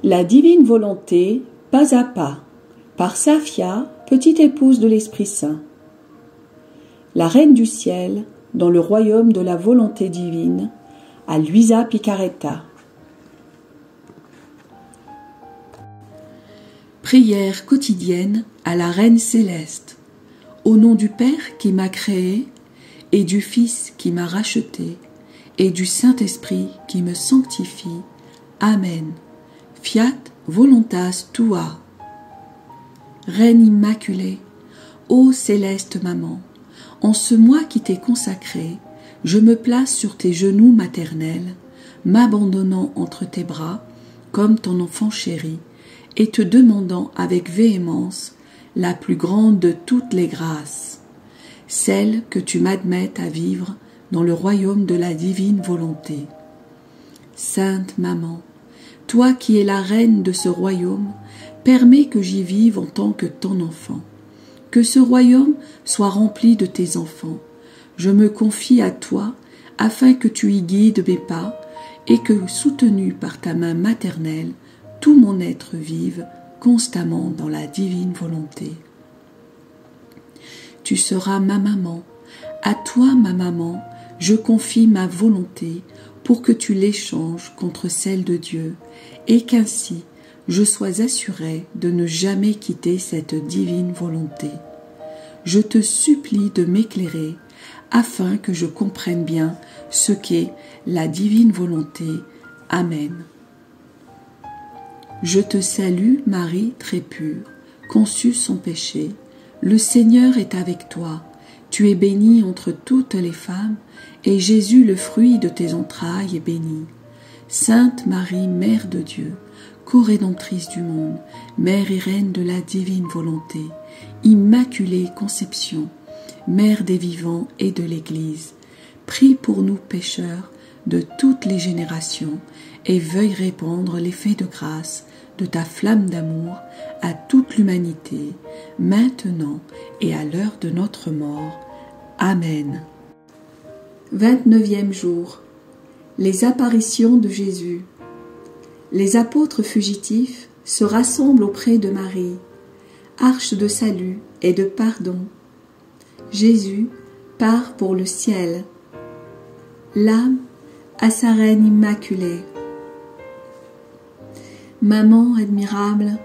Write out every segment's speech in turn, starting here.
La divine volonté, pas à pas, par Safia, petite épouse de l'Esprit Saint. La Reine du Ciel, dans le royaume de la volonté divine, à Luisa Picaretta. Prière quotidienne à la Reine Céleste. Au nom du Père qui m'a créé, et du Fils qui m'a racheté, et du Saint-Esprit qui me sanctifie. Amen. Fiat voluntas tua. Reine immaculée, ô céleste maman, en ce mois qui t'est consacré, je me place sur tes genoux maternels, m'abandonnant entre tes bras, comme ton enfant chéri, et te demandant avec véhémence la plus grande de toutes les grâces, celle que tu m'admettes à vivre dans le royaume de la divine volonté. Sainte Maman, toi qui es la reine de ce royaume, permets que j'y vive en tant que ton enfant. Que ce royaume soit rempli de tes enfants. Je me confie à toi afin que tu y guides mes pas et que, soutenu par ta main maternelle, tout mon être vive constamment dans la divine volonté. Tu seras ma maman. À toi, ma maman, je confie ma volonté pour que tu l'échanges contre celle de Dieu et qu'ainsi je sois assurée de ne jamais quitter cette divine volonté. Je te supplie de m'éclairer afin que je comprenne bien ce qu'est la divine volonté. Amen. Je te salue, Marie très pure, conçue sans péché. Le Seigneur est avec toi. Tu es bénie entre toutes les femmes, et Jésus, le fruit de tes entrailles, est béni. Sainte Marie, Mère de Dieu, co-rédemptrice du monde, Mère et Reine de la divine volonté, Immaculée Conception, Mère des vivants et de l'Église, prie pour nous pécheurs de toutes les générations et veuille répandre l'effet de grâce de ta flamme d'amour à toute l'humanité, maintenant et à l'heure de notre mort. Amen. 29e jour. Les apparitions de Jésus. Les apôtres fugitifs se rassemblent auprès de Marie, arche de salut et de pardon. Jésus part pour le ciel. L'âme à sa reine immaculée. Maman admirable,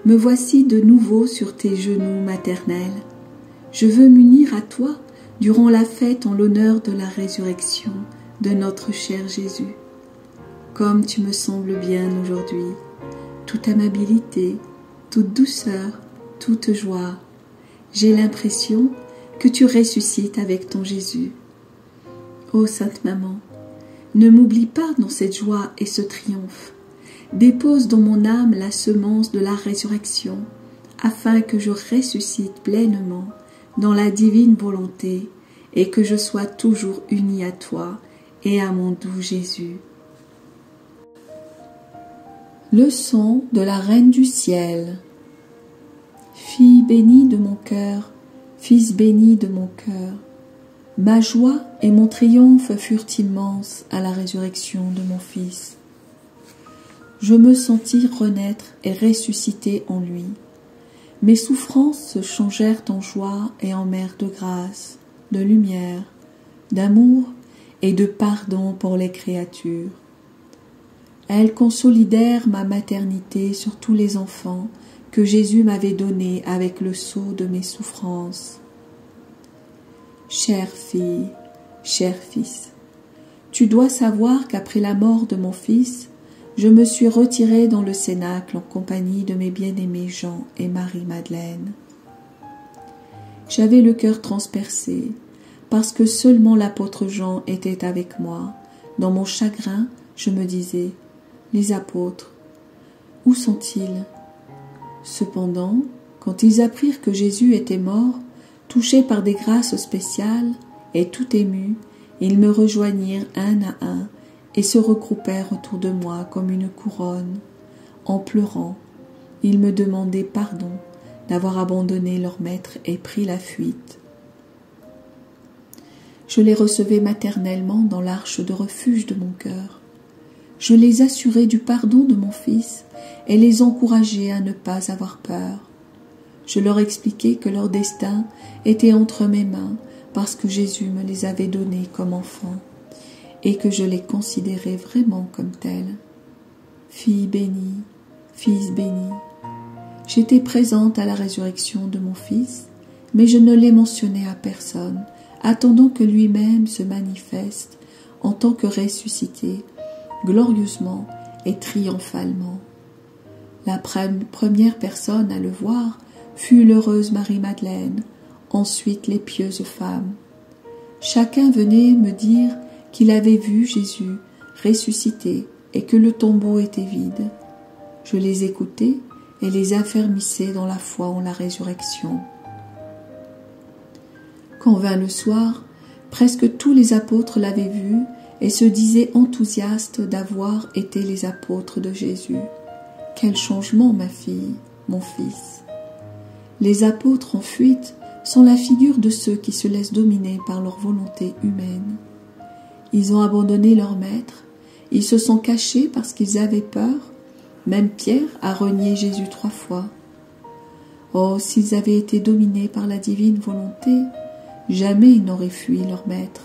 me voici de nouveau sur tes genoux maternels. Je veux m'unir à toi durant la fête en l'honneur de la résurrection de notre cher Jésus. Comme tu me sembles bien aujourd'hui, toute amabilité, toute douceur, toute joie, j'ai l'impression que tu ressuscites avec ton Jésus. Ô Sainte Maman, ne m'oublie pas dans cette joie et ce triomphe. Dépose dans mon âme la semence de la résurrection, afin que je ressuscite pleinement dans la divine volonté et que je sois toujours unie à toi et à mon doux Jésus. Leçon de la Reine du Ciel. Fille bénie de mon cœur, Fils béni de mon cœur, ma joie et mon triomphe furent immenses à la résurrection de mon Fils. Je me sentis renaître et ressusciter en lui. Mes souffrances se changèrent en joie et en mer de grâce, de lumière, d'amour et de pardon pour les créatures. Elles consolidèrent ma maternité sur tous les enfants que Jésus m'avait donnés avec le sceau de mes souffrances. Chère fille, cher fils, tu dois savoir qu'après la mort de mon fils, je me suis retirée dans le cénacle en compagnie de mes bien-aimés Jean et Marie-Madeleine. J'avais le cœur transpercé, parce que seulement l'apôtre Jean était avec moi. Dans mon chagrin, je me disais, les apôtres, où sont-ils? Cependant, quand ils apprirent que Jésus était mort, touchés par des grâces spéciales et tout émus, ils me rejoignirent un à un et se regroupèrent autour de moi comme une couronne. En pleurant, ils me demandaient pardon d'avoir abandonné leur maître et pris la fuite. Je les recevais maternellement dans l'arche de refuge de mon cœur. Je les assurai du pardon de mon Fils et les encourageai à ne pas avoir peur. Je leur expliquai que leur destin était entre mes mains parce que Jésus me les avait donnés comme enfants et que je les considérais vraiment comme tels. Fille bénie, Fils béni. J'étais présente à la résurrection de mon Fils, mais je ne l'ai mentionné à personne, attendant que lui-même se manifeste en tant que ressuscité, glorieusement et triomphalement. La première personne à le voir fut l'heureuse Marie-Madeleine, ensuite les pieuses femmes. Chacun venait me dire qu'il avait vu Jésus ressuscité et que le tombeau était vide. Je les écoutais et les affermissais dans la foi en la résurrection. Quand vint le soir, presque tous les apôtres l'avaient vu et se disaient enthousiastes d'avoir été les apôtres de Jésus. Quel changement, ma fille, mon fils! Les apôtres en fuite sont la figure de ceux qui se laissent dominer par leur volonté humaine. Ils ont abandonné leur maître, ils se sont cachés parce qu'ils avaient peur. Même Pierre a renié Jésus 3 fois. Oh, s'ils avaient été dominés par la divine volonté, jamais ils n'auraient fui leur maître.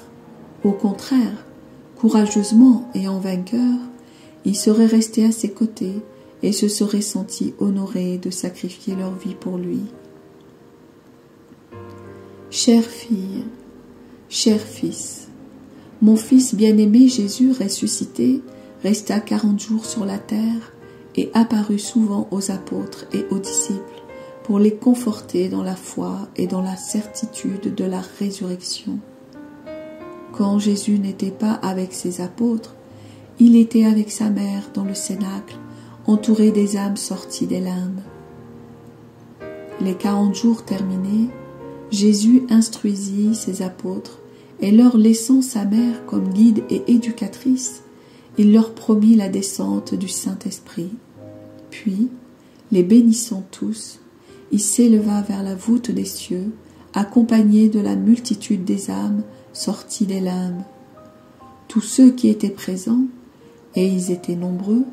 Au contraire, courageusement et en vainqueur, ils seraient restés à ses côtés et se seraient sentis honorés de sacrifier leur vie pour lui. Chère fille, cher fils, mon Fils bien-aimé Jésus ressuscité resta 40 jours sur la terre et apparut souvent aux apôtres et aux disciples pour les conforter dans la foi et dans la certitude de la résurrection. Quand Jésus n'était pas avec ses apôtres, il était avec sa mère dans le cénacle, entouré des âmes sorties des limbes. Les 40 jours terminés, Jésus instruisit ses apôtres et leur laissant sa mère comme guide et éducatrice, il leur promit la descente du Saint-Esprit. Puis, les bénissant tous, il s'éleva vers la voûte des cieux, accompagné de la multitude des âmes sorties des limbes. Tous ceux qui étaient présents, et ils étaient nombreux,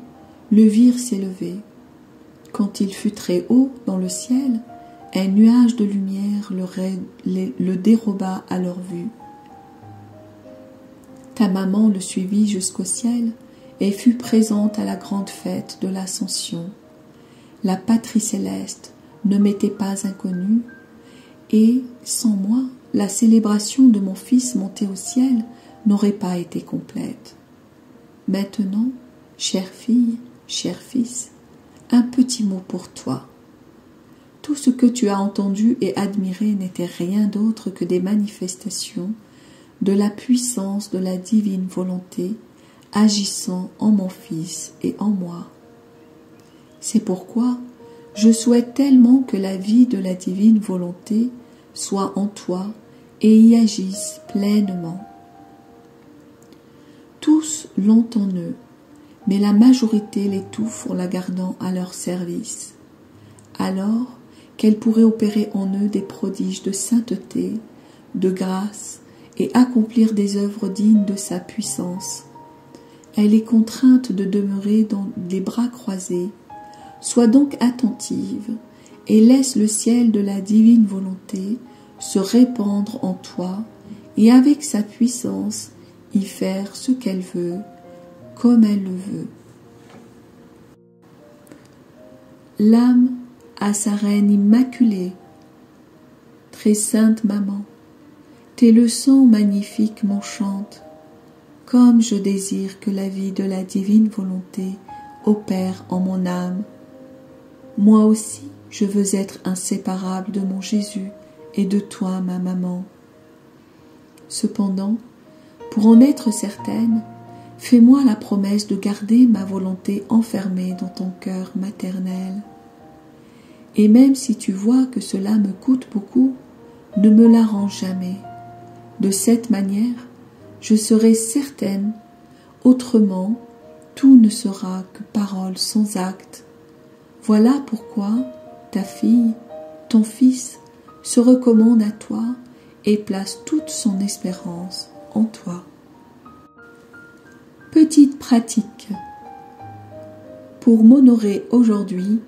le virent s'élever. Quand il fut très haut dans le ciel, un nuage de lumière le déroba à leur vue. Ta maman le suivit jusqu'au ciel et fut présente à la grande fête de l'Ascension. La patrie céleste ne m'était pas inconnue, et, sans moi, la célébration de mon Fils monté au ciel n'aurait pas été complète. Maintenant, chère fille, cher fils, un petit mot pour toi. Tout ce que tu as entendu et admiré n'était rien d'autre que des manifestations de la puissance de la divine volonté agissant en mon Fils et en moi. C'est pourquoi je souhaite tellement que la vie de la divine volonté soit en toi et y agisse pleinement. Tous l'ont en eux, mais la majorité l'étouffe en la gardant à leur service. Alors qu'elle pourrait opérer en eux des prodiges de sainteté, de grâce et accomplir des œuvres dignes de sa puissance. Elle est contrainte de demeurer dans les bras croisés. Sois donc attentive et laisse le ciel de la divine volonté se répandre en toi et avec sa puissance y faire ce qu'elle veut, comme elle le veut. L'âme à sa reine immaculée, très sainte maman, tes leçons magnifiques m'enchantent, comme je désire que la vie de la divine volonté opère en mon âme. Moi aussi, je veux être inséparable de mon Jésus et de toi, ma maman. Cependant, pour en être certaine, fais-moi la promesse de garder ma volonté enfermée dans ton cœur maternel. Et même si tu vois que cela me coûte beaucoup, ne me la rends jamais. De cette manière, je serai certaine, autrement, tout ne sera que parole sans acte. Voilà pourquoi ta fille, ton fils, se recommande à toi et place toute son espérance en toi. Petite pratique pour m'honorer aujourd'hui,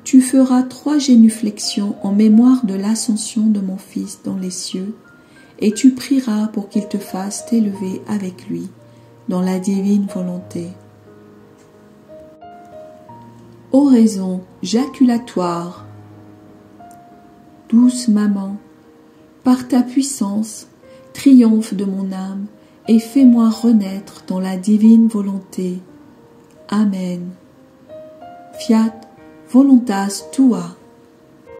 tu feras 3 génuflexions en mémoire de l'ascension de mon Fils dans les cieux, et tu prieras pour qu'il te fasse t'élever avec lui dans la divine volonté. Oraison jaculatoire. Douce maman, par ta puissance, triomphe de mon âme et fais-moi renaître dans la divine volonté. Amen. Fiat voluntas tua.